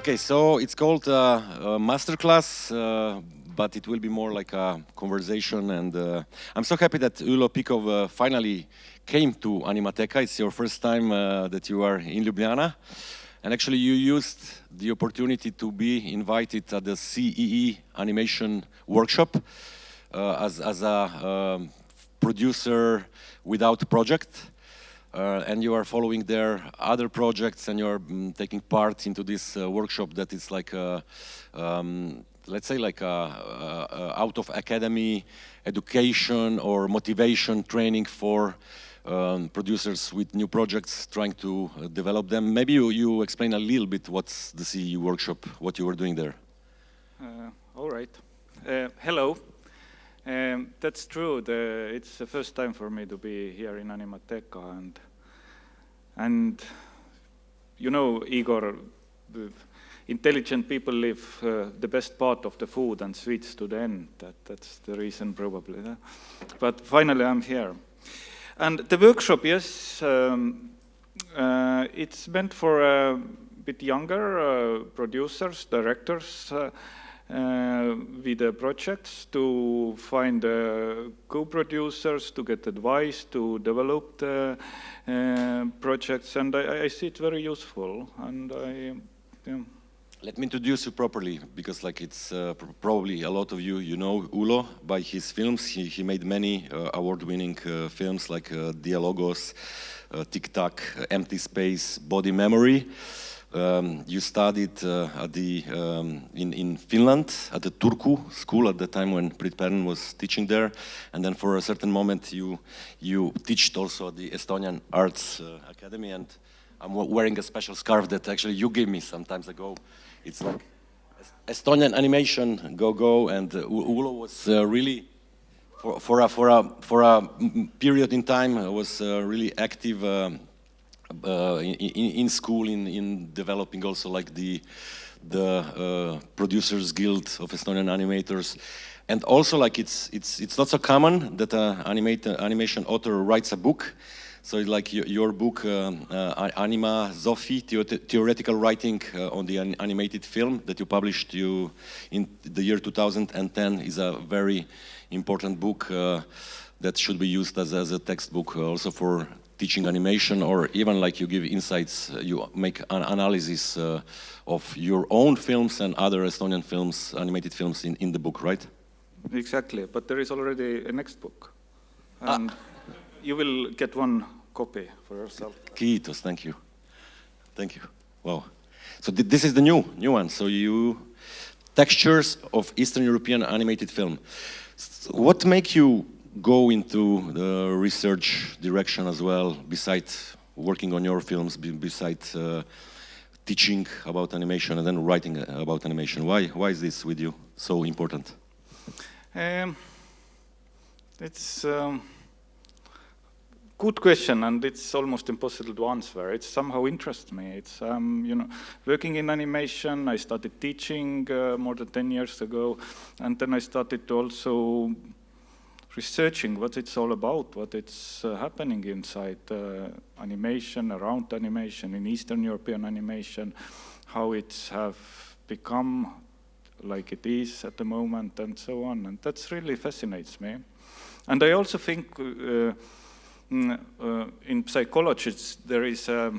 Okay, so it's called Masterclass, but it will be more like a conversation. And I'm so happy that Ülo Pikkov finally came to Animateka. It's your first time that you are in Ljubljana. And actually you used the opportunity to be invited at the CEE animation workshop as a producer without project. And you are following their other projects, and you are taking part into this workshop that is like let's say like out of academy education or motivation training for producers with new projects, trying to develop them. Maybe you explain a little bit what's the CE workshop, what you were doing there. All right. Hello. That's true. It's the first time for me to be here in Animateka, and you know, Igor, intelligent people leave the best part of the food and sweets to the end. That's the reason, probably. But finally, I'm here. And the workshop, yes, it's meant for a bit younger producers, directors, with the projects, to find co-producers, to get advice, to develop the projects, and I see it very useful. And yeah. Let me introduce you properly, because like it's probably a lot of you know Ülo by his films. He made many award-winning films like Dialogos, Tik-Tak, Empty Space, Body Memory. You studied at in Finland at the Turku school at the time when Pritpern was teaching there, and then for a certain moment you taught also at the Estonian Arts Academy. And I'm wearing a special scarf that actually you gave me some time ago. It's like Estonian animation, go, and Ülo was really for a period in time was really active. In school, in developing also like the Producers Guild of Estonian Animators, and also like it's not so common that an animation author writes a book. So like your book, Animasophy, theoretical writing on the animated film that you published in the year 2010, is a very important book that should be used as a textbook also for teaching animation, or even like you give insights, you make an analysis of your own films and other Estonian films, animated films in the book, right? Exactly, but there is already a next book. And you will get one copy for yourself. Kiitos, thank you. Thank you. Wow. So this is the new one. So Textures of Eastern European Animated Film. What makes you go into the research direction as well, besides working on your films, besides teaching about animation and then writing about animation? Why is this with you so important? It's a good question, and it's almost impossible to answer. It somehow interests me. It's you know, working in animation. I started teaching more than 10 years ago, and then I started to also researching what it's all about, what it's happening inside animation, around animation, in Eastern European animation, how it's have become like it is at the moment, and so on. And that really fascinates me. And I also think in psychology there is a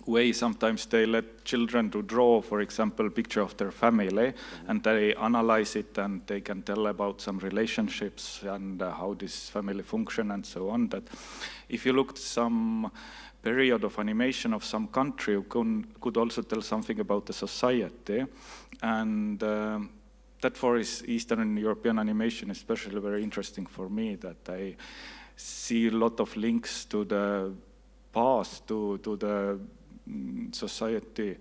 way sometimes they let children to draw, for example, a picture of their family, and they analyze it, and they can tell about some relationships and how this family function and so on. That if you looked some period of animation of some country, you could also tell something about the society. And that for Eastern European animation especially very interesting for me, that I see a lot of links to the past, to the society,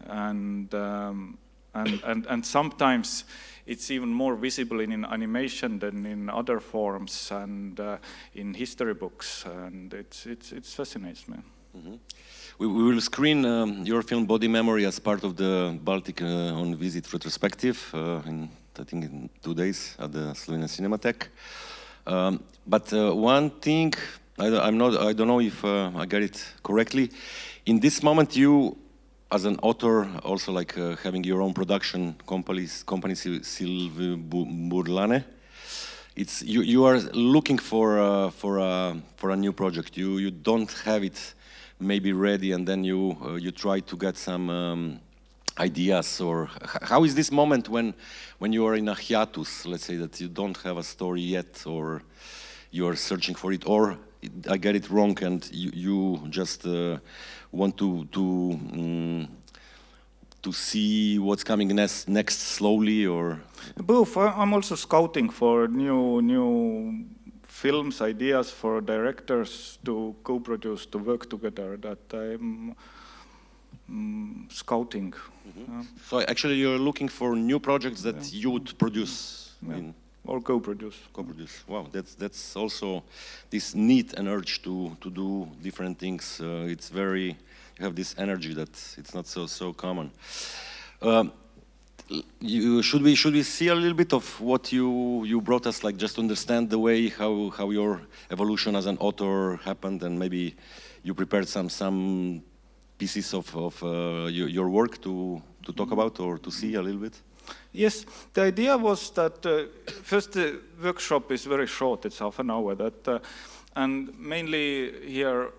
and sometimes it's even more visible in animation than in other forms, and in history books, and it fascinates me. Mm-hmm. We will screen your film Body Memory as part of the Baltic on Visit retrospective I think in 2 days at the Slovenian Cinematheque. But one thing, I don't know if I get it correctly. In this moment, you as an author, also like having your own production company Silvburlane, it's you are looking for a new project. You don't have it maybe ready, and then you try to get some ideas. Or how is this moment when you are in a hiatus? Let's say that you don't have a story yet, or you are searching for it, or I get it wrong, and you just want to see what's coming next slowly, or both. I'm also scouting for new films, ideas for directors to co-produce, to work together. That I'm scouting. Mm-hmm. So actually, you're looking for new projects that you would produce. Or co-produce. Co-produce. Wow, that's also this need and urge to do different things. It's very, you have this energy that it's not so common. Should we see a little bit of what you brought us, like just to understand the way how your evolution as an author happened, and maybe you prepared some pieces of your work to talk about or to see a little bit? Yes, the idea was that first the workshop is very short, it's half an hour, and mainly here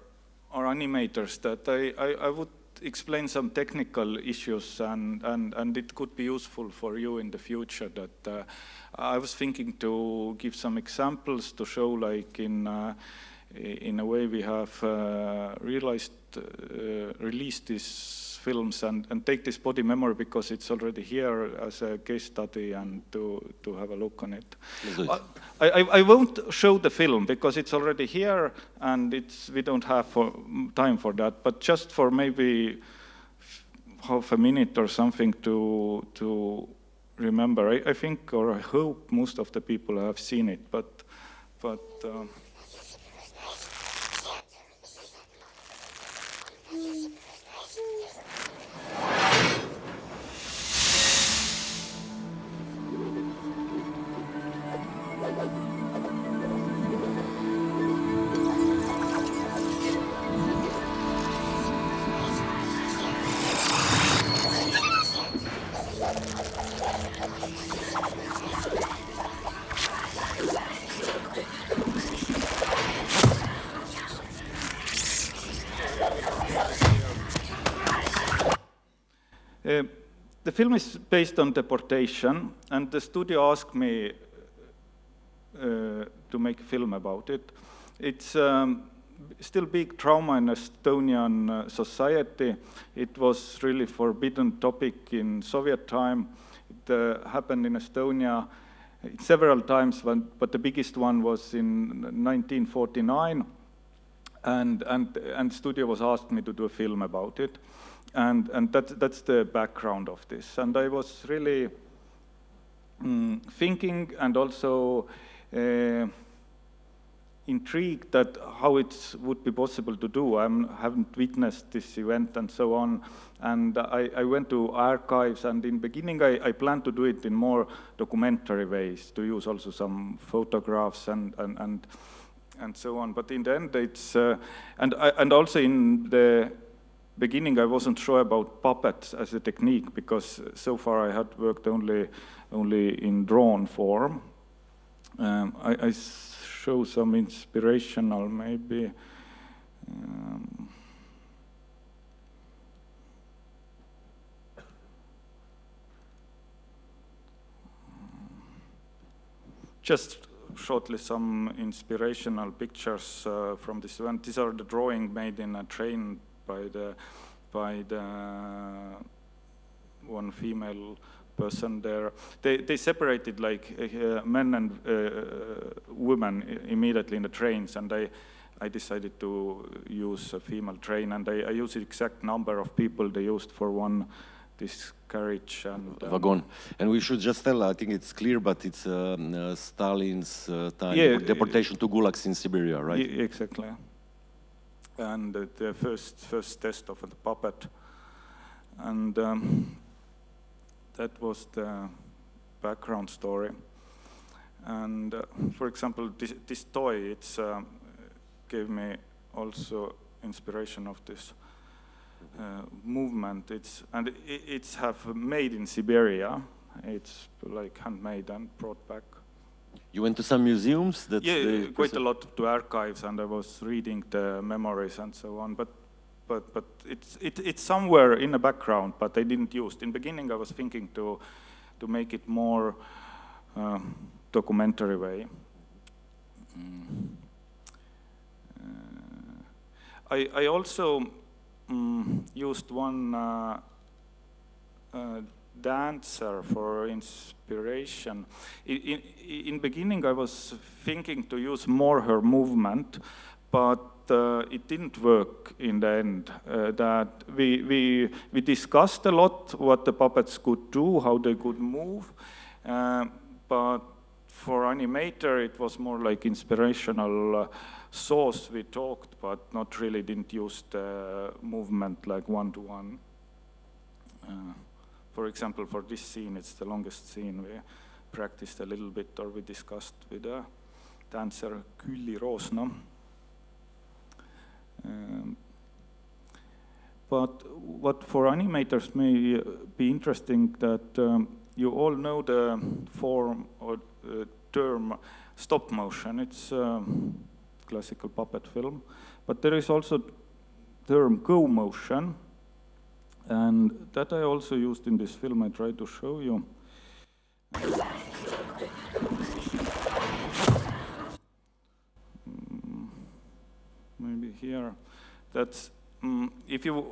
are animators, that I would explain some technical issues, and it could be useful for you in the future. That I was thinking to give some examples to show, like in a way we have released these films and take this body memory because it's already here as a case study, and to have a look on it. I won't show the film because it's already here and we don't have time for that, but just for maybe half a minute or something to remember. I think, or I hope most of the people have seen it, but the film is based on deportation, and the studio asked me to make a film about it. It's still big trauma in Estonian society. It was really forbidden topic in Soviet time. It happened in Estonia several times, but the biggest one was in 1949, and studio was asked me to do a film about it. And that's the background of this. And I was really thinking and also intrigued that how it would be possible to do. I haven't witnessed this event and so on. And I went to archives, and in the beginning I planned to do it in more documentary ways, to use also some photographs and so on. But in the end it's, and also in the beginning I wasn't sure about puppets as a technique, because so far I had worked only in drawn form. I show some inspirational maybe. Just shortly some inspirational pictures from this event. These are the drawing made in a train by the one female person there. They separated like men and women immediately in the trains, and I decided to use a female train, and I used the exact number of people they used for this carriage and wagon. And we should just tell, I think it's clear, but it's Stalin's time, deportation to gulags in Siberia, right? Exactly. And the first test of the puppet, and that was the background story. And for example, this toy, it's gave me also inspiration of this. movement. It's have made in Siberia. It's like handmade and brought back. You went to some museums? Yeah, quite a lot to archives, and I was reading the memories and so on. But it's somewhere in the background, but I didn't use it. In the beginning, I was thinking to make it more documentary way. I also used one dancer for inspiration. In beginning, I was thinking to use more her movement, but it didn't work in the end. That we discussed a lot what the puppets could do, how they could move, but for animator it was more like inspirational source we talked, but not really didn't use the movement like one-to-one. For example, for this scene, it's the longest scene. We practiced a little bit, or we discussed with a dancer, Külli Roosna. But what for animators may be interesting that you all know the form or term stop motion. It's classical puppet film, but there is also term go motion, and that I also used in this film. I try to show you. Maybe here. That's if you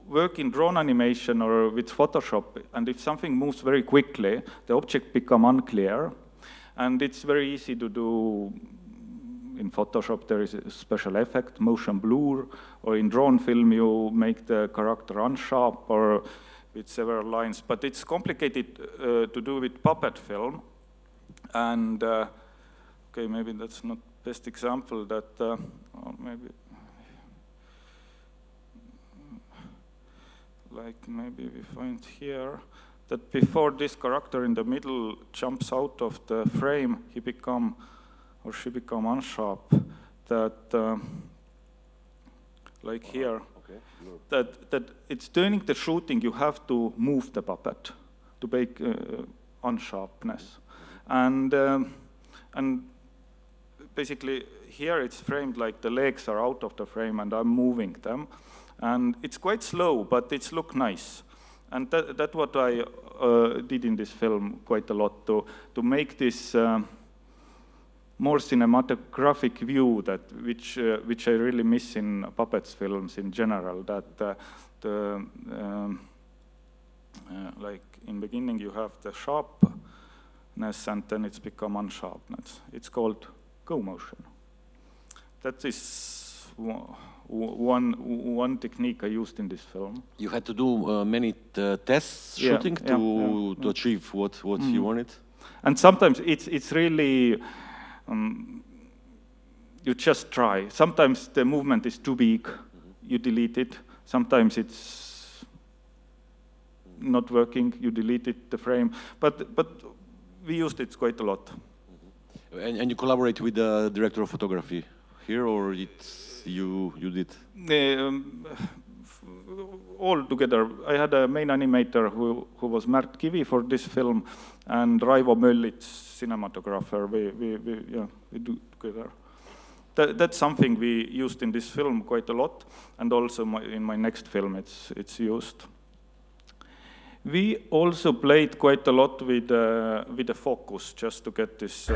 work in drone animation or with Photoshop, and if something moves very quickly, the object becomes unclear, and it's very easy to do. In Photoshop, there is a special effect, motion blur, or in drone film, you make the character unsharp or with several lines. But it's complicated to do with puppet film. And, okay, maybe that's not best example that, or maybe, like maybe we find here, that before this character in the middle jumps out of the frame, he become or she become unsharp, that like here, okay. that it's during the shooting you have to move the puppet to make unsharpness, and basically here it's framed like the legs are out of the frame and I'm moving them, and it's quite slow, but it's look nice, and that's what I did in this film quite a lot to make this. More cinematographic view that which I really miss in puppets films in general. That like in beginning you have the sharpness and then it's become unsharpness. It's called go motion. That is one technique I used in this film. You had to do many tests shooting to achieve what you wanted. And sometimes it's really. You just try. Sometimes the movement is too big, you delete it. Sometimes it's not working, you delete it, the frame. But we used it quite a lot. And you collaborate with the director of photography here, or it's you did? All together. I had a main animator who was Märt Kivi for this film, and Raivo Möllits, cinematographer. We do together. That's something we used in this film quite a lot, and also in my next film it's used. We also played quite a lot with the focus, just to get this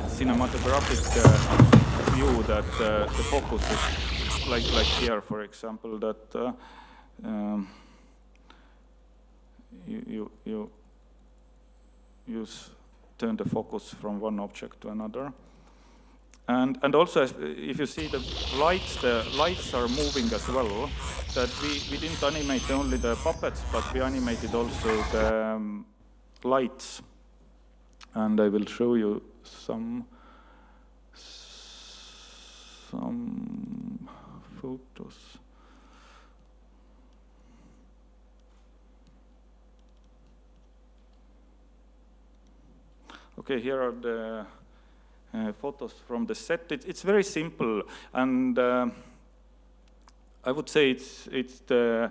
cinematographic view that the focus is like here, for example, that you turn the focus from one object to another. And also, if you see the lights are moving as well, that we didn't animate only the puppets, but we animated also the lights. And I will show you some photos. Okay, here are the photos from the set. It's very simple, and I would say it's the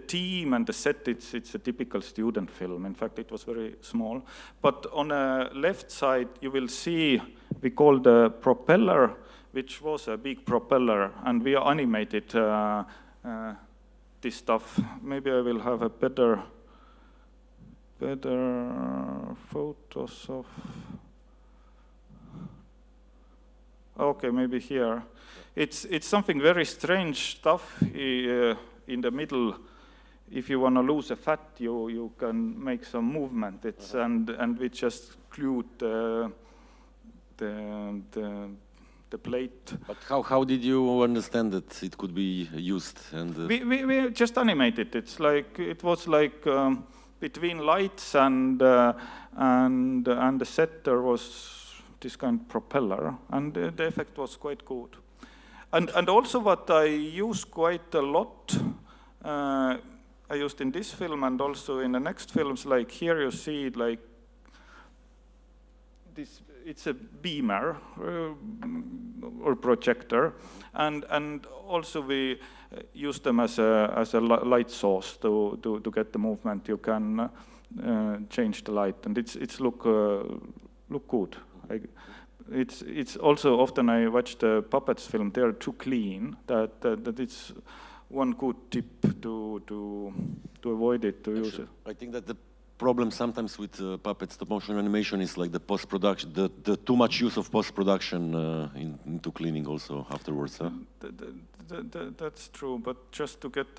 team and the set. It's a typical student film. In fact, it was very small. But on the left side, you will see we call the propeller, which was a big propeller, and we animated this stuff. Maybe I will have a better photos of. Okay, maybe here. It's something very strange stuff in the middle. If you want to lose a fat, you can make some movement. It's and we just glued the plate. But how did you understand that it could be used? And we just animated. It was like between lights and the set there was this kind of propeller, and the effect was quite good. And also what I use quite a lot, I used in this film and also in the next films, like here you see it like this, it's a beamer or projector, and also we use them as a light source to get the movement. You can change the light, and it's look good. It's also often I watch the puppets film. They're too clean. That it's one good tip to avoid it, to use it. I think that the problem sometimes with puppet stop motion animation is like the post-production, the too much use of post-production into cleaning also afterwards. Huh? That's true, but just to get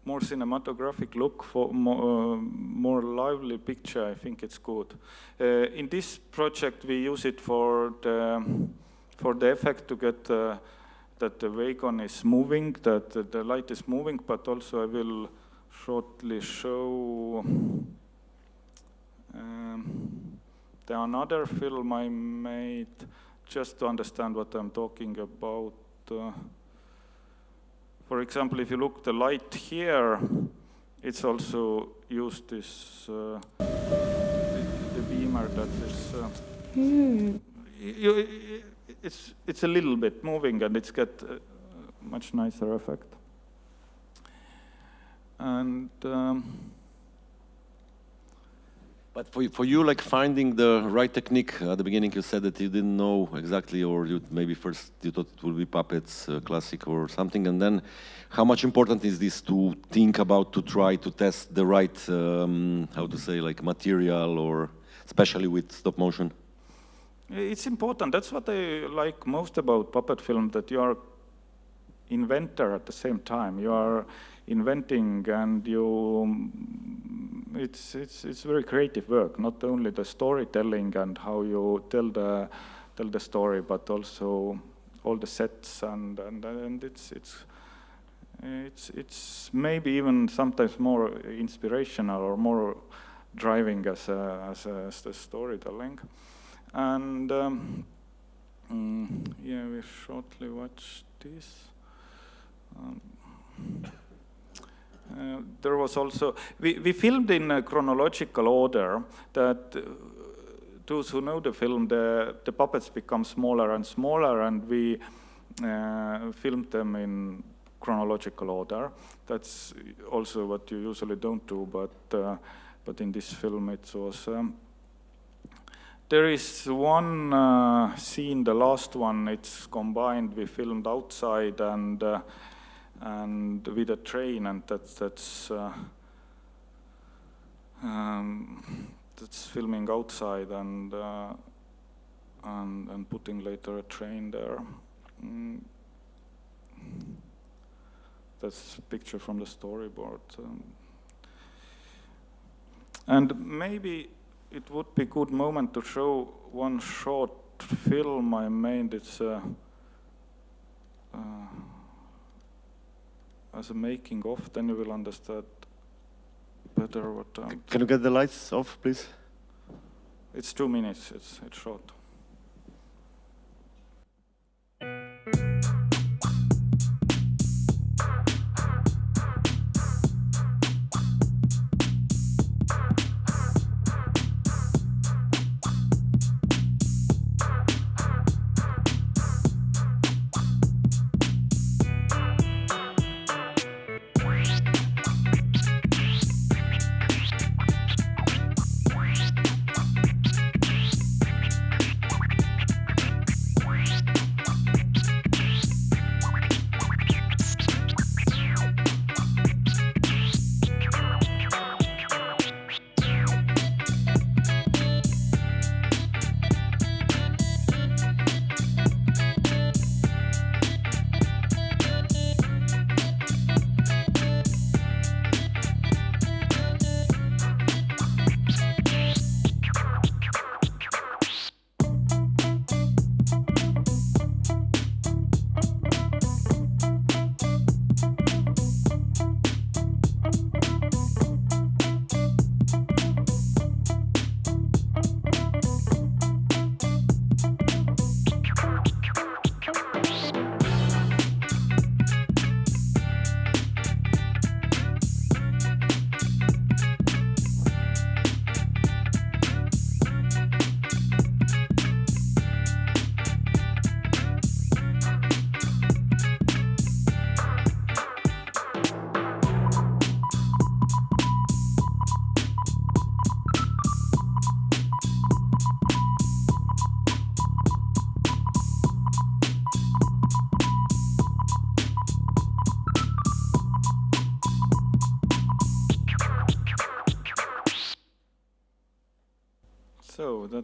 more cinematographic look, for more lively picture, I think it's good. In this project, we use it for the effect to get that the wagon is moving, that the light is moving, but also I will shortly show the another film I made, just to understand what I'm talking about. For example, if you look the light here, it's also used this the beamer that is it's a little bit moving, and it's got a much nicer effect. And but for you, like finding the right technique at the beginning, you said that you didn't know exactly, or you maybe first you thought it would be puppets, classic or something, and then how much important is this to think about, to try to test the right, how to say, like material, or especially with stop motion? It's important. That's what I like most about puppet film, that you are inventor at the same time. You are inventing, and it's very creative work. Not only the storytelling and how you tell the story, but also all the sets and it's maybe even sometimes more inspirational or more driving as the storytelling. And yeah, we shortly watch this. There was also, we filmed in a chronological order, that those who know the film, the puppets become smaller and smaller, and we filmed them in chronological order. That's also what you usually don't do, but in this film it was. There is one scene, the last one, it's combined. We filmed outside and with a train, and that's filming outside and putting later a train there. That's a picture from the storyboard. And maybe it would be a good moment to show one short film I made. It's as a making of, then you will understand better what. Can you get the lights off, please? It's 2 minutes. It's short.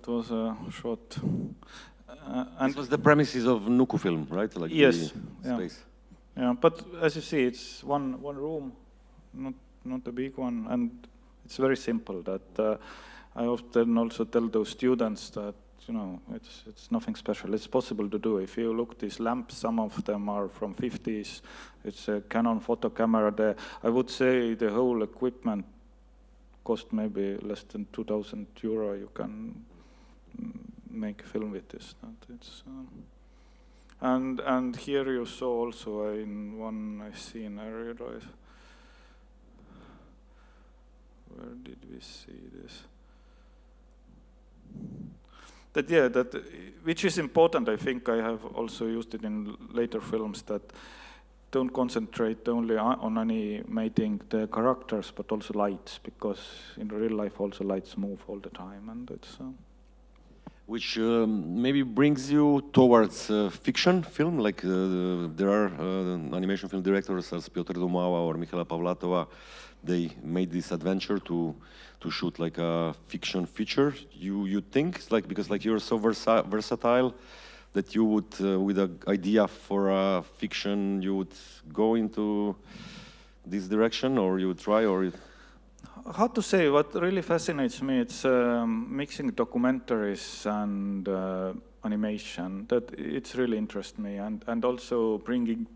that was a short. And this was the premises of Nuku film, right? Like yes, the space. Yeah, but as you see, it's one room, not a big one, and it's very simple. That I often also tell those students that it's nothing special. It's possible to do. If you look these lamps, some of them are from 50s. It's a Canon photo camera. I would say the whole equipment cost maybe less than 2,000 euro. You can make a film with this. It's, and here you saw also in one scene. I realize. Where did we see this? That which is important. I think I have also used it in later films. That don't concentrate only on animating the characters, but also lights, because in real life also lights move all the time, and it's. Which maybe brings you towards fiction film, like there are animation film directors as Piotr Dumała or Michaela Pawlatowa. They made this adventure to shoot like a fiction feature. You think like, because like you're so versatile that you would with an idea for a fiction you would go into this direction, or you would try, or how to say, what really fascinates me, it's mixing documentaries and animation. That it's really interests me, and also bringing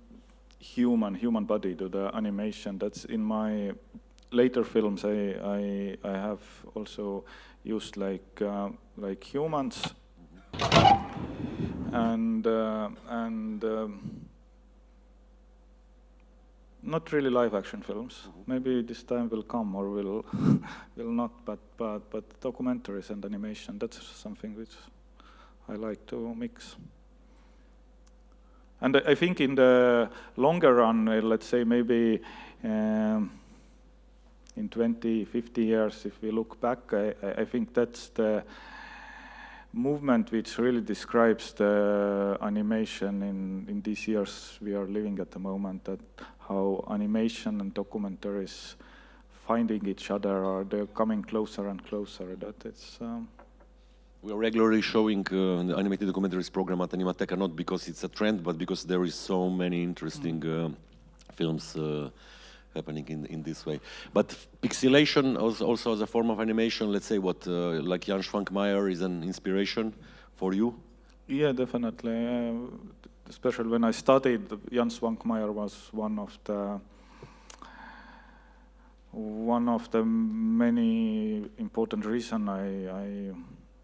human body to the animation. That's in my later films. I have also used like humans and not really live action films. Maybe this time will come or will not. But documentaries and animation. That's something which I like to mix. And I think in the longer run, let's say maybe in 20, 50 years, if we look back, I think that's the movement which really describes the animation in these years we are living at the moment, that how animation and documentaries finding each other, or they're coming closer and closer. That it's... We are regularly showing the animated documentaries program at Animateka, not because it's a trend, but because there is so many interesting films happening in this way. But pixelation also as a form of animation, let's say what, like Jan Schwankmajer is an inspiration for you? Yeah, definitely. Especially when I studied, Jan Schwankmajer was one of the many important reasons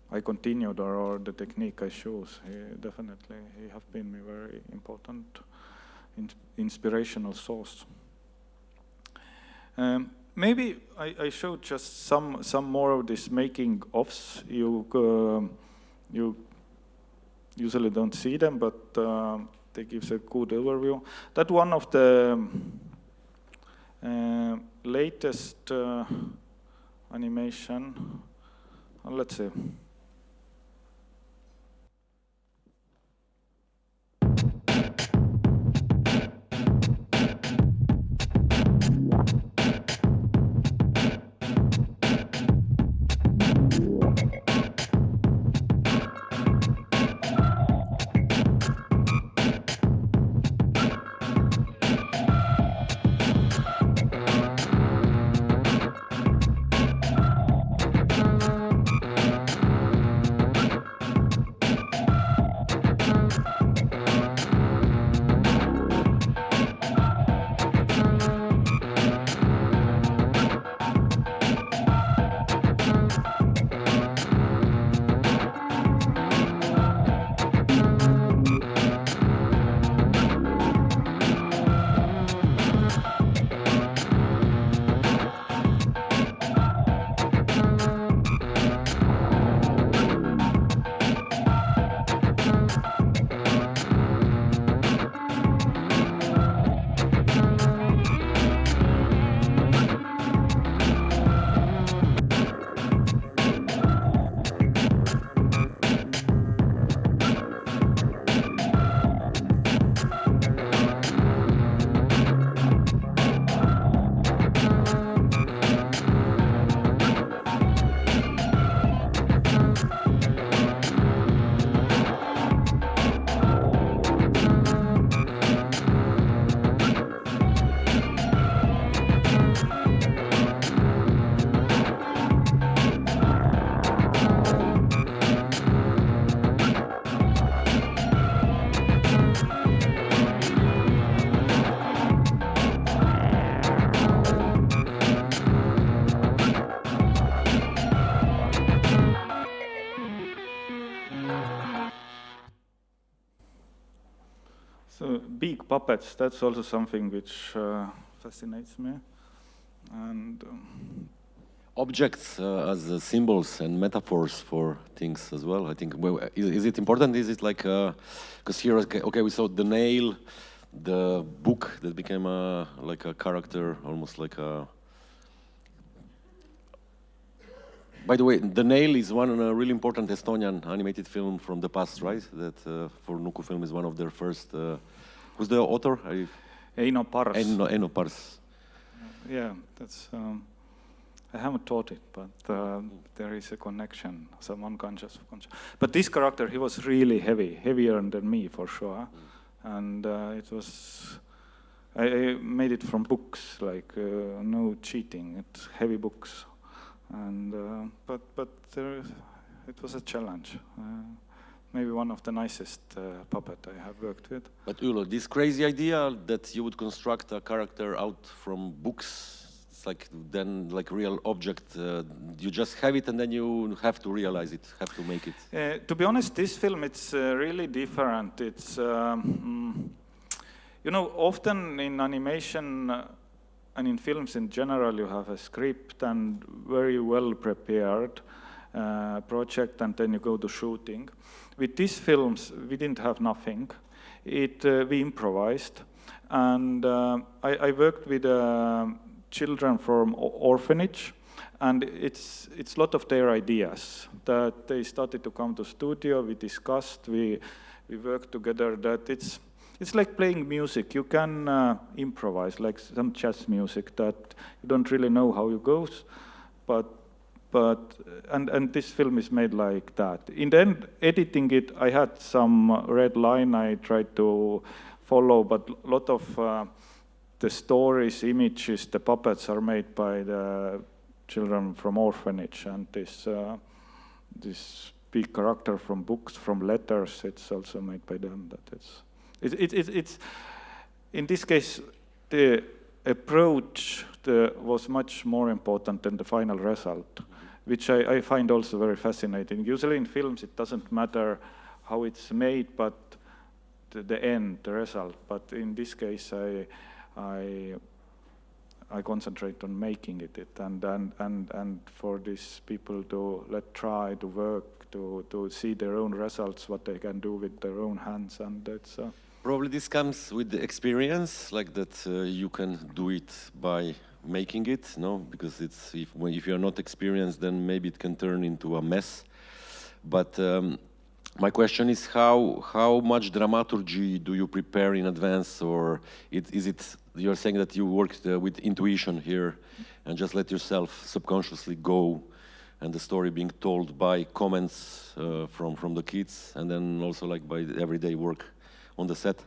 I continued, or the technique I chose. Definitely, he have been a very important inspirational source. Maybe I showed just some more of this making ofs. You usually don't see them, but they give a good overview. That one of the latest animation. Let's see. So big puppets, that's also something which fascinates me. And objects as symbols and metaphors for things as well. I think, well, is it important? Is it like, because here, okay, we saw the nail, the book that became like a character, almost like a... By the way, The Nail is one really important Estonian animated film from the past, right? That for Nuku Film is one of their first... who's the author? Eino Pars. Eino Pars. Yeah, that's... I haven't taught it, but there is a connection, some unconscious. But this character, he was really heavy, heavier than me for sure. And it was... I made it from books, like no cheating, it's heavy books. And but it was a challenge. Maybe one of the nicest puppet I have worked with. But Ülo, this crazy idea that you would construct a character out from books, it's like then like real object. You just have it and then you have to realize it, have to make it. To be honest, this film it's really different. It's you know, often in animation. And in films in general, you have a script and very well prepared project, and then you go to shooting. With these films, we didn't have nothing. We improvised, and I worked with children from orphanage, and it's a lot of their ideas that they started to come to studio. We discussed, we worked together. That it's like playing music. You can improvise, like some jazz music that you don't really know how it goes, but this film is made like that. In the end, editing it, I had some red line I tried to follow, but a lot of the stories, images, the puppets are made by the children from orphanage, and this big character from books, from letters, it's also made by them. It's in this case, the approach was much more important than the final result, which I find also very fascinating. Usually in films, it doesn't matter how it's made, but the end, the result. But in this case, I concentrate on making it, and for these people to try to work, to see their own results, what they can do with their own hands, and that's. Probably this comes with the experience, like that you can do it by making it, no? Because it's if you're not experienced, then maybe it can turn into a mess. But my question is, how much dramaturgy do you prepare in advance, or is it you're saying that you worked with intuition here, and just let yourself subconsciously go, and the story being told by comments from the kids, and then also like by everyday work on the set?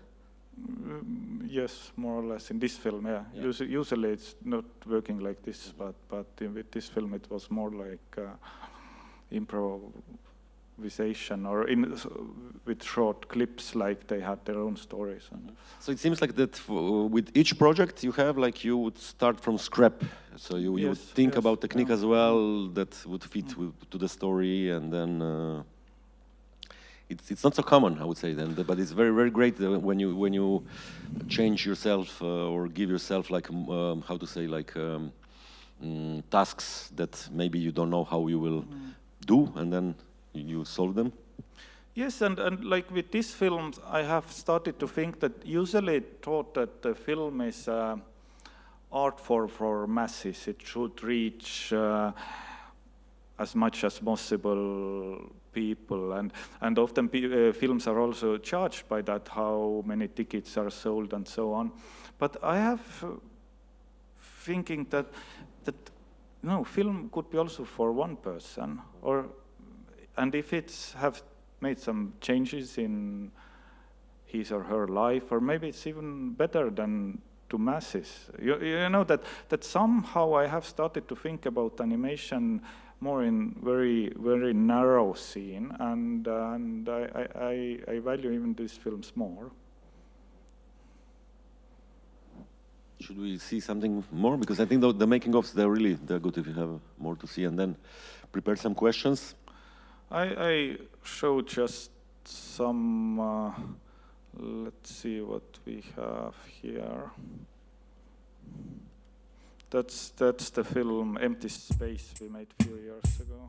Yes, more or less. In this film, yeah. Usually it's not working like this, but with this film it was more like improvisation, or with short clips, like they had their own stories. So it seems like that with each project you have, like you would start from scrap. So you would think about technique as well that would fit to the story, and then it's not so common, I would say, then, but it's very, very great when you change yourself or give yourself like how to say, like tasks that maybe you don't know how you will do, and then you solve them. Yes, and like with these films, I have started to think that usually thought that the film is art for masses. It should reach as much as possible people, and often films are also judged by that, how many tickets are sold and so on. But I have thinking that no, film could be also for one person, and if it's have made some changes in his or her life, or maybe it's even better than to masses. You know that somehow I have started to think about animation more in very, very narrow scene, and I value even these films more. Should we see something more? Because I think the making ofs, they're good if you have more to see, and then prepare some questions. I showed just some, let's see what we have here. That's the film Empty Space we made a few years ago.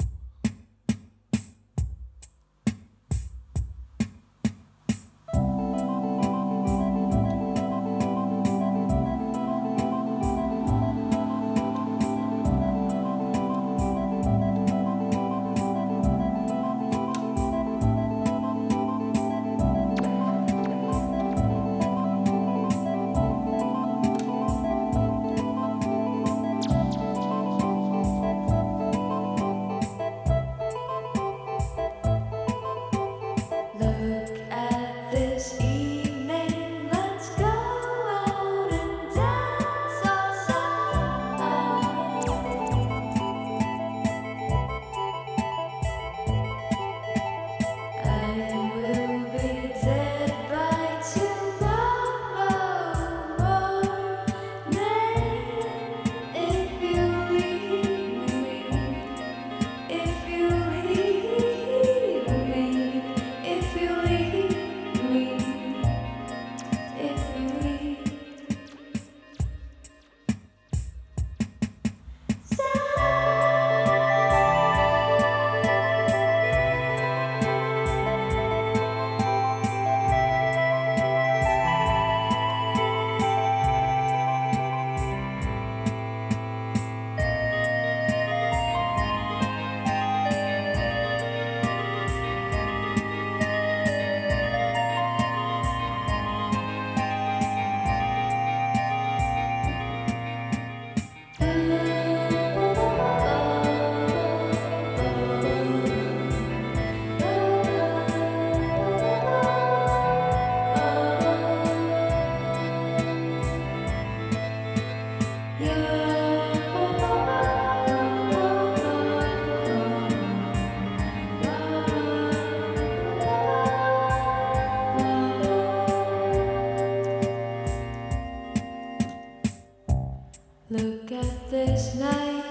Look at this night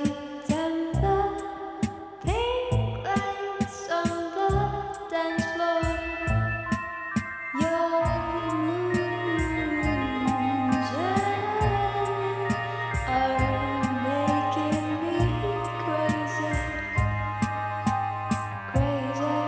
and the pink lights on the dance floor. Your moves are making me crazy, crazy.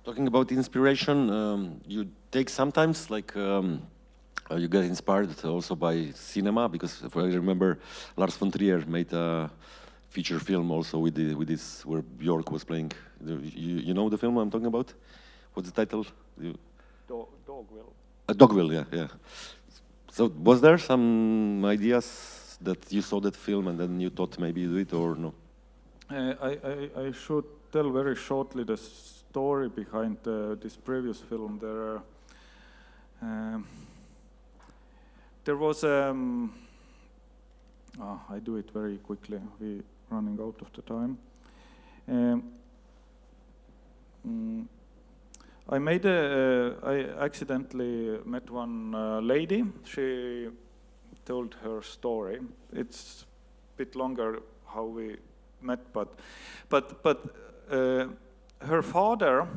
Talking about inspiration, you take sometimes like you get inspired also by cinema, because if I remember, Lars von Trier made a feature film also with this where Björk was playing. You know the film I'm talking about? What's the title? Dogville. Dogville, yeah. So was there some ideas that you saw that film and then you thought maybe you do it or no? I should tell very shortly the story behind this previous film. There was I do it very quickly. We're running out of the time. I accidentally met one lady. She told her story. It's a bit longer how we met, but her father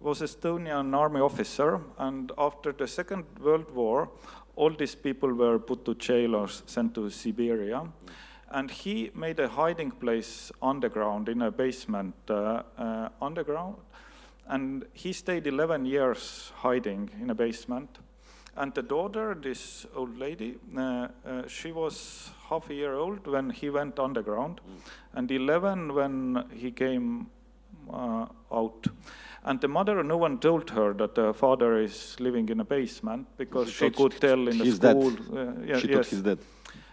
was Estonian army officer, and after the Second World War, all these people were put to jail or sent to Siberia. And he made a hiding place underground, in a basement underground. And he stayed 11 years hiding in a basement. And the daughter, this old lady, she was half a year old when he went underground, and 11 when he came out. And the mother, no one told her that the father is living in a basement, because she could tell in the school. She thought he's dead.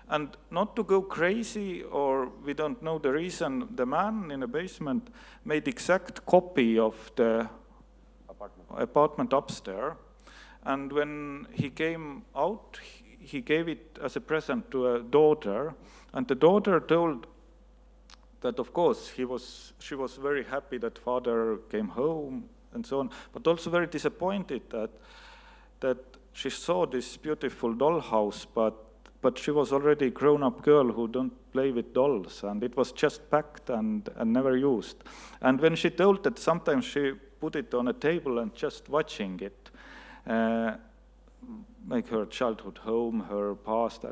And not to go crazy, or we don't know the reason, the man in the basement made exact copy of the apartment upstairs. And when he came out, he gave it as a present to a daughter. And the daughter told that, of course, she was very happy that father came home and so on, but also very disappointed that she saw this beautiful dollhouse, but she was already a grown-up girl who don't play with dolls, and it was just packed and never used. And when she told that sometimes she put it on a table and just watching it, like her childhood home, her past,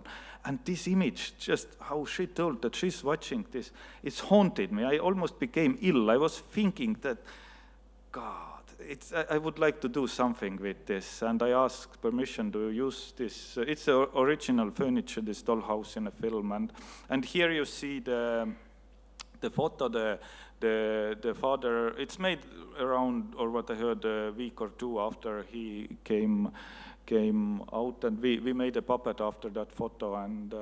and this image, just how she told that she's watching this, it's haunted me. I almost became ill. I was thinking that, God, I would like to do something with this, and I asked permission to use this. It's the original furniture, this dollhouse in a film, and here you see the photo, the father. It's made around, or what I heard, a week or two after he came out, and we made a puppet after that photo, and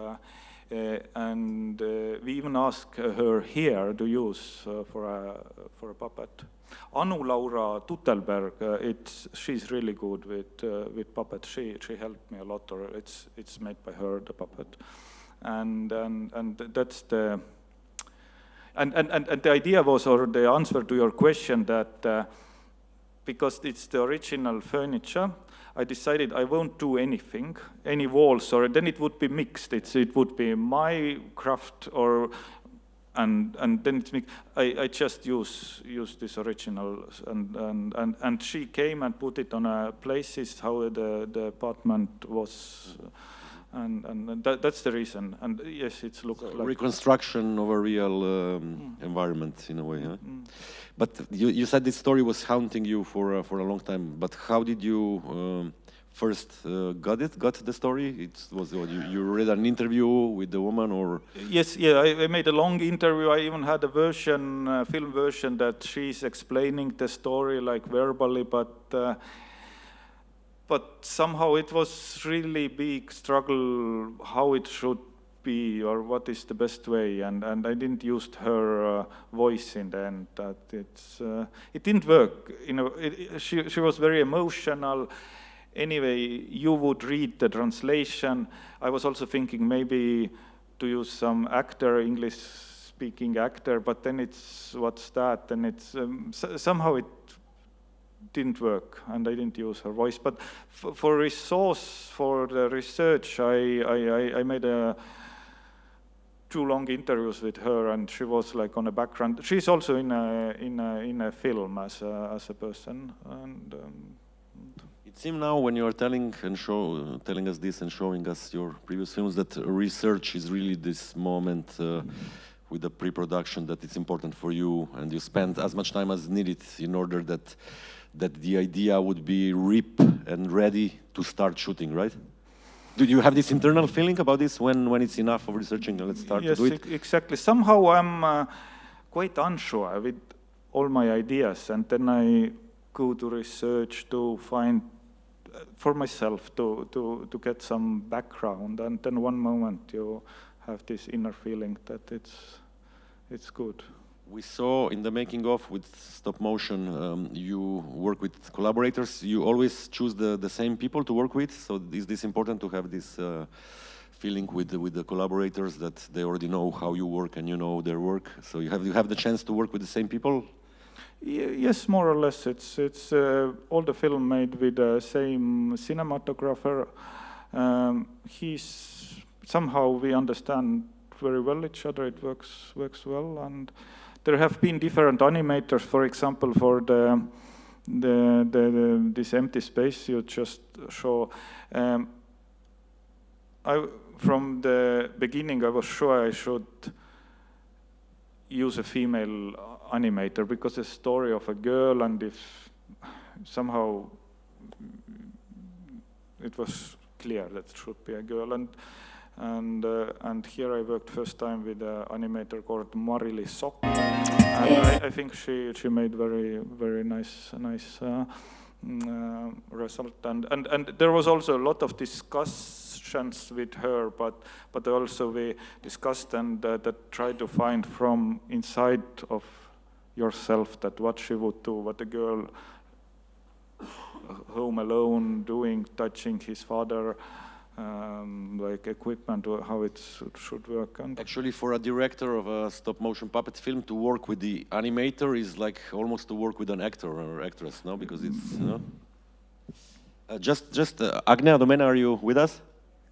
we even asked her here to use for a puppet. Anu Laura Tutelberg, she's really good with puppets. She helped me a lot, or it's made by her, the puppet, and that's the. And the idea was, or the answer to your question, that because it's the original furniture, I decided I won't do anything, any walls, or then it would be mixed. It would be my craft, and then it's mixed. I just use this original, and she came and put it on places how the apartment was. And that's the reason. And yes, it's looked like reconstruction of a real environment in a way. Huh? But you said this story was haunting you for a long time. But how did you first got the story? It was you read an interview with the woman, or? Yes, yeah. I made a long interview. I even had a version, film version, that she's explaining the story like verbally, but somehow it was really big struggle how it should be, or what is the best way, and I didn't use her voice in the end. That it didn't work. She was very emotional. Anyway, you would read the translation. I was also thinking maybe to use some actor, English-speaking actor, but then what's that? And it's somehow it didn't work, and I didn't use her voice. But for the research, I made 2 long interviews with her, and she was like on a background. She's also in a film as a person, and. It seems now when you are telling us this and showing us your previous films that research is really this moment with the pre-production, that it's important for you, and you spend as much time as needed in order that the idea would be ripe and ready to start shooting, right? Do you have this internal feeling about this when it's enough of researching and let's start to do it? Yes, exactly. Somehow I'm quite unsure with all my ideas, and then I go to research to find for myself to get some background, and then one moment you have this inner feeling that it's good. We saw in the making of with stop motion, you work with collaborators. You always choose the same people to work with. So is this important to have this feeling with the collaborators, that they already know how you work and you know their work? So you have the chance to work with the same people? Yes, more or less. It's all the film made with the same cinematographer. Somehow we understand very well each other. It works well, and there have been different animators. For example, for this empty space you just show. From the beginning, I was sure I should use a female animator, because the story of a girl, and if somehow it was clear that it should be a girl, and here I worked first time with an animator called Marili Sok, and I think she made very nice result, and there was also a lot of discussion discussions with her, but also we discussed and that try to find from inside of yourself that what she would do, what a girl home alone doing, touching his father, like equipment, or how it should work. And Actually, for a director of a stop-motion puppet film, to work with the animator is like almost to work with an actor or actress, no? Because it's, you know. Agnea, Domena, are you with us?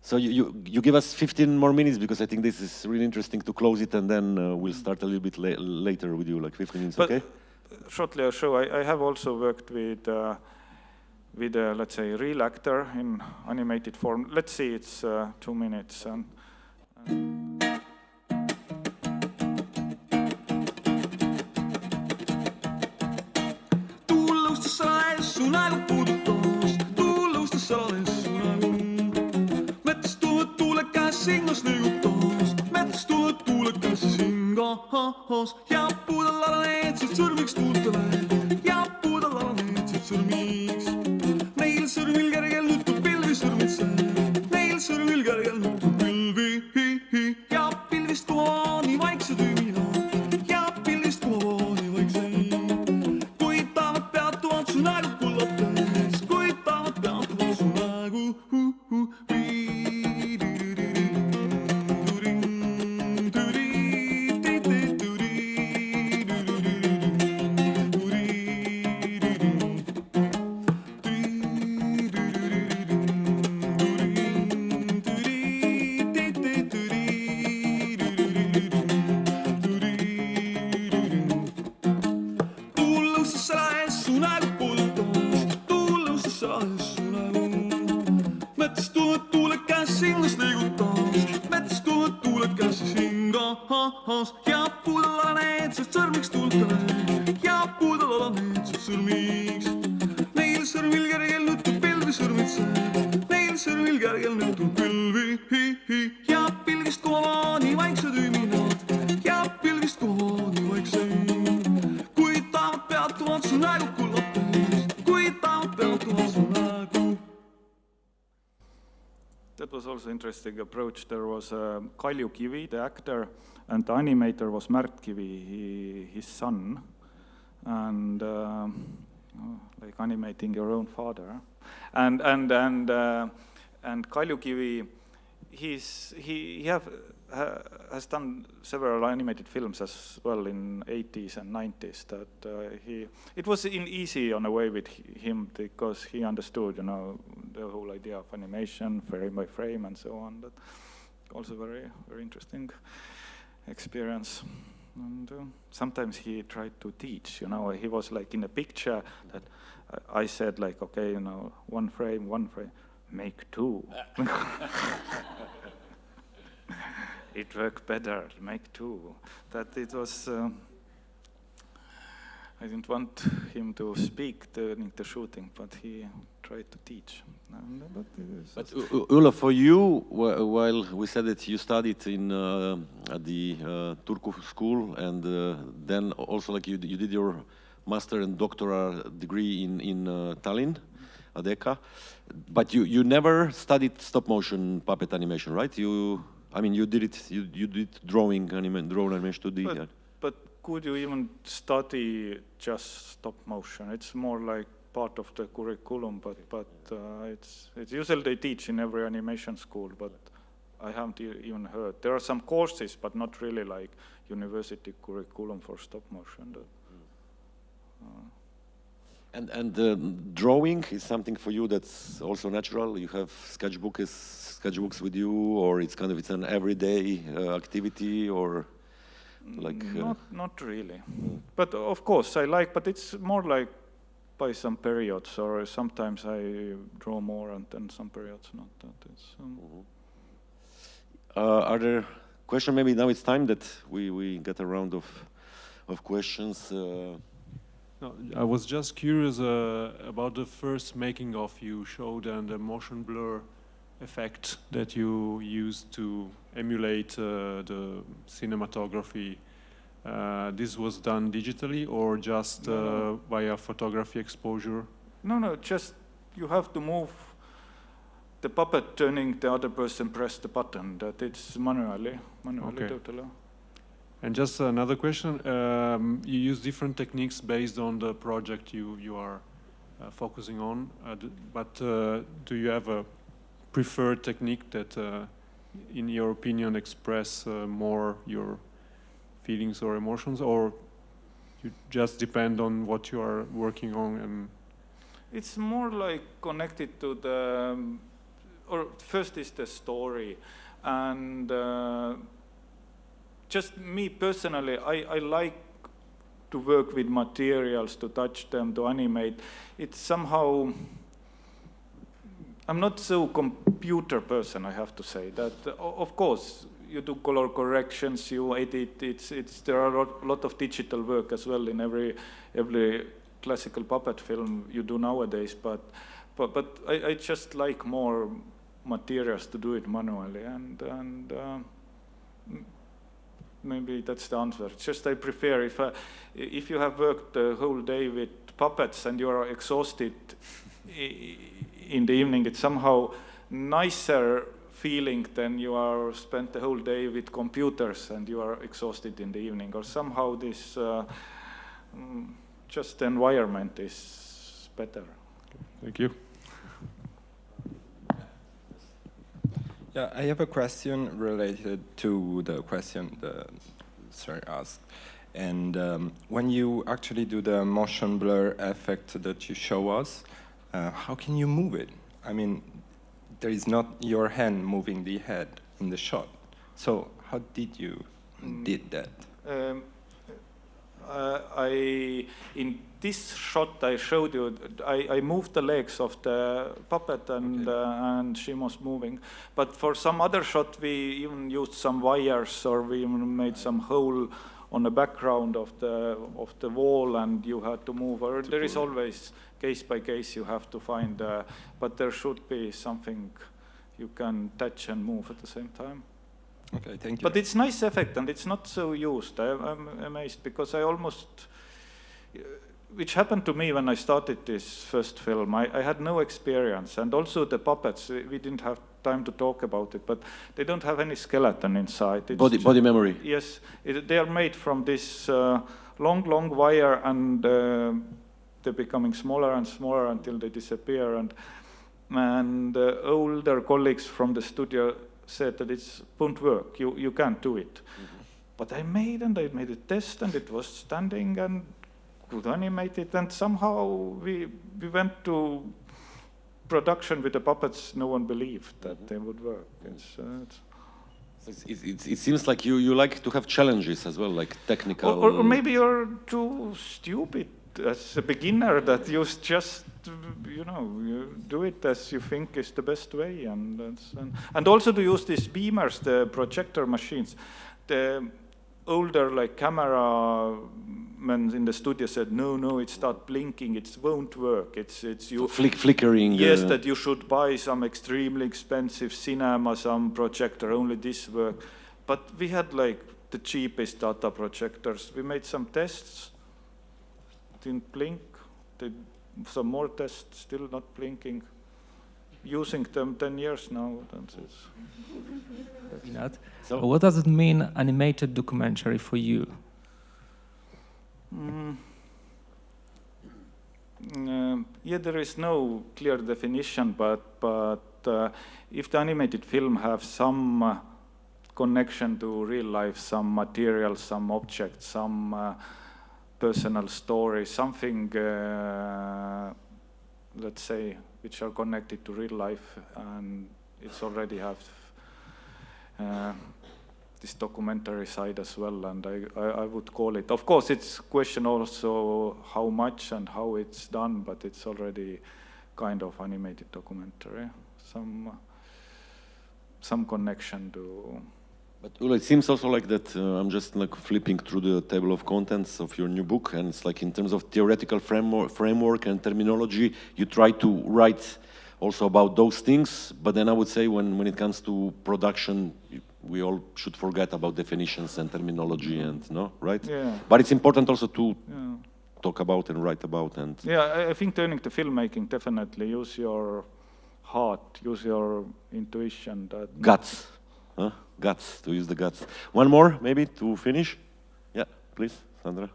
So you give us 15 more minutes, because I think this is really interesting to close it, and then we'll start a little bit later with you, like 15 minutes, but okay? Shortly I'll show, I have also worked with let's say, real actor in animated form. Let's see, it's 2 minutes. Ja puudella neitsid sõrmiks tuultele, ja puudella neitsid sõrmiks. Neil sõrmil kergel nutub pilvi sõrmitse, neil sõrmil kergel nutub pilvi. Ja pilvist kuvaani vaikse tüümina, ja pilvist kuvaani vaikse. Kui taavad peatuvad su nägu kullates, kui taavad peatuvad su nägu. Ja puudella neitsid sõrmiks tuultele, ja puudella neitsid sõrmiks. Neil sõrmil kergel nutub pilvi sõrmitse, neil sõrmil kergel nutub pilvi. Ja pilvist kuvaani vaikse tüüminad, ja pilvist kuvaani vaikse. Kui taavad peatuvad su nägu kullates, kui taavad peatuvad su nägu. That was also interesting approach. There was Kalju Kivi, the actor, and the animator was Märt Kivi, his son, and like animating your own father. And Kalju Kivi, he has done several animated films as well in 80s and 90s. That it was easy on a way with him, because he understood, you know, the whole idea of animation, frame by frame, and so on. That also very, very interesting experience. And sometimes he tried to teach, you know, he was like in a picture that I said like, okay, you know, one frame, make two. It worked better, make two. That it was, I didn't want him to speak during the shooting, but he tried to teach. But Ülo, for you, while we said that you studied in at the Turku school, and then also like you did your master and doctoral degree in Tallinn, Adeka, but you never studied stop motion puppet animation, right? I mean, you did it. You did drone animation to the. But could you even study just stop motion? It's more like part of the curriculum, but it's usually they teach in every animation school, but I haven't even heard. There are some courses, but not really like university curriculum for stop motion. And drawing is something for you that's also natural. You have sketchbooks with you, or it's an everyday activity, or like not really. But of course I like, but it's more like by some periods, or sometimes I draw more and then some periods not. That is. Are there questions? Maybe now it's time that we get a round of questions. No, I was just curious about the first making of you showed and the motion blur effect that you used to emulate the cinematography. This was done digitally or just via photography exposure? No, just you have to move the puppet turning, the other person press the button. That it's manually Okay. totally. And just another question, you use different techniques based on the project you are focusing on, but do you have a preferred technique that, in your opinion, express more your feelings or emotions, or you just depend on what you are working on? And It's more like connected to the, or first is the story, and just me personally, I like to work with materials, to touch them, to animate. It's somehow, I'm not so computer person, I have to say. That of course you do color corrections, you edit. There are a lot of digital work as well in every classical puppet film you do nowadays. But I just like more materials to do it manually, and maybe that's the answer. It's just I prefer if you have worked the whole day with puppets and you are exhausted in the evening, it's somehow nicer feeling than you are spent the whole day with computers and you are exhausted in the evening. Or somehow this just the environment is better. thank you. Yeah, I have a question related to the question the sir asked. And when you actually do the motion blur effect that you show us, how can you move it? I mean, there is not your hand moving the head in the shot. So how did you did that? In this shot I showed you, I moved the legs of the puppet and she was moving. But for some other shot we even used some wires, or we even made some hole on the background of the wall, and you had to move. Or there is always case by case you have to find, but there should be something you can touch and move at the same time. Okay, thank you. But it's nice effect, and it's not so used. I'm amazed, because I almost, which happened to me when I started this first film. I had no experience, and also the puppets, we didn't have time to talk about it, but they don't have any skeleton inside. It's Body memory. Yes, they are made from this long wire, and they're becoming smaller and smaller until they disappear. And older colleagues from the studio said that it won't work, you can't do it. Mm-hmm. But I made a test, and it was standing and could animate it, and somehow we went to production with the puppets. No one believed that they would work. It seems like you like to have challenges as well, like technical. Or maybe you're too stupid as a beginner, that you just, you do it as you think is the best way, and also to use these beamers, the projector machines. The older camera men in the studio said, no, it starts blinking, it won't work. It's you flickering. Yes, that you should buy some extremely expensive cinema, some projector, only this work. But we had the cheapest data projectors. We made some tests, didn't blink. Did some more tests, still not blinking. Using them 10 years now. So what does it mean, animated documentary, for you? Yeah, there is no clear definition, but if the animated film have some connection to real life, some material, some object, some personal story, something, let's say, which are connected to real life, and it's already have this documentary side as well, and I would call it. Of course, it's question also how much and how it's done, but it's already kind of animated documentary. Some connection to. But Ulo, it seems also like that. I'm just flipping through the table of contents of your new book, and it's in terms of theoretical framework and terminology, you try to write also about those things. But then I would say when it comes to production, we all should forget about definitions and terminology, and right? Yeah. But it's important also to talk about and write about. And yeah, I think turning to filmmaking, definitely use your heart, use your intuition. Guts, huh? Guts, to use the guts. One more, maybe, to finish? Yeah, please, Sandra.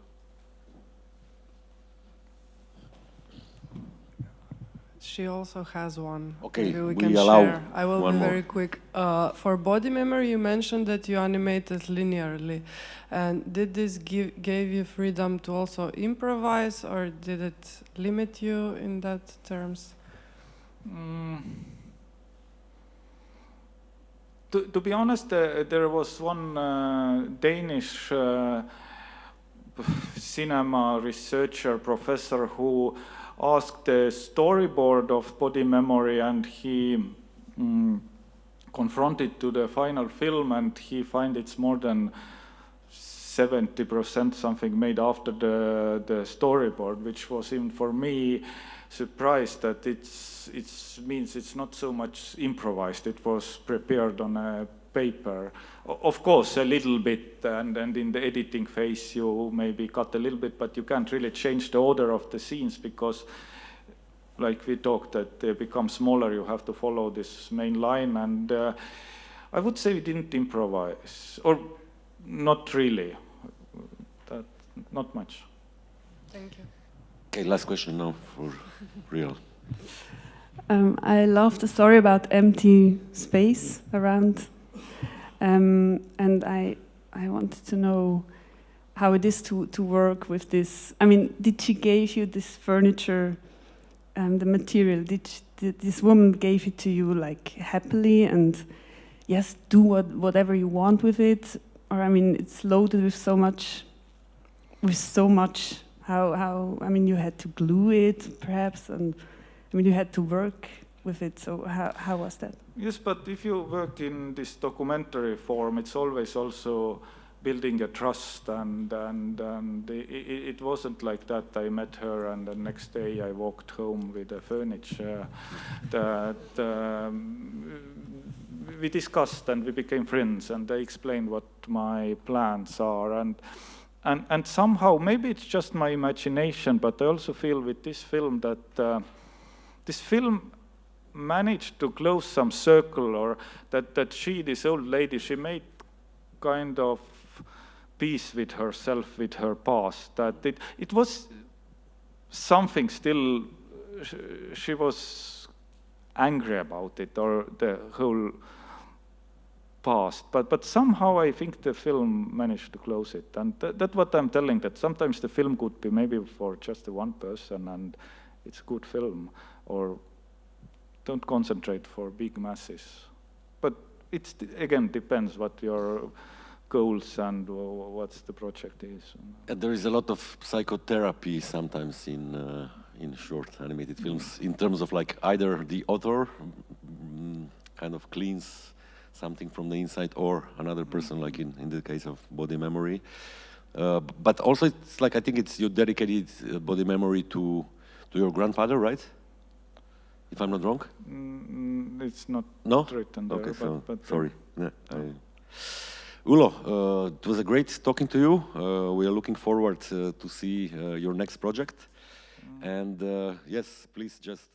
She also has one. Okay, Maybe we we can allow share. I will one be more. very quick. For body memory, you mentioned that you animated linearly. And did this gave you freedom to also improvise, or did it limit you in that terms? To be honest, there was one Danish cinema researcher, professor, who asked the storyboard of body memory, and he confronted to the final film, and he find it's more than 70% something made after the storyboard, which was even for me surprised that it means it's not so much improvised. It was prepared on a paper. Of course, a little bit, and in the editing phase you maybe cut a little bit, but you can't really change the order of the scenes because, like we talked, that they become smaller, you have to follow this main line, and I would say we didn't improvise, or not really, not much. Thank you. Okay, last question now for real. I love the story about empty space around, and I wanted to know how it is to work with this. I mean, did she give you this furniture, the material? Did this woman gave it to you like happily and yes, do whatever you want with it? Or I mean, it's loaded with so much. How I mean, you had to glue it perhaps, and I mean, you had to work with it. So how was that? Yes, but if you work in this documentary form, it's always also building a trust, and it wasn't like that. I met her, and the next day I walked home with the furniture. We discussed, and we became friends, and I explained what my plans are, and somehow, maybe it's just my imagination, but I also feel with this film that this film managed to close some circle, or that she, this old lady, she made kind of peace with herself, with her past, that it was something still, she was angry about it, or the whole past, but somehow I think the film managed to close it, and that's what I'm telling, that sometimes the film could be maybe for just one person, and it's a good film, or don't concentrate for big masses. But it again depends what your goals and what the project is. And there is a lot of psychotherapy sometimes in short animated films, in terms of like either the author kind of cleans something from the inside, or another person, like in the case of body memory. But also it's like, I think it's you dedicated body memory to your grandfather, right? If I'm not wrong? It's not written there. Okay, so but sorry. Yeah, Ülo, it was a great talking to you. We are looking forward to see your next project. And yes, please just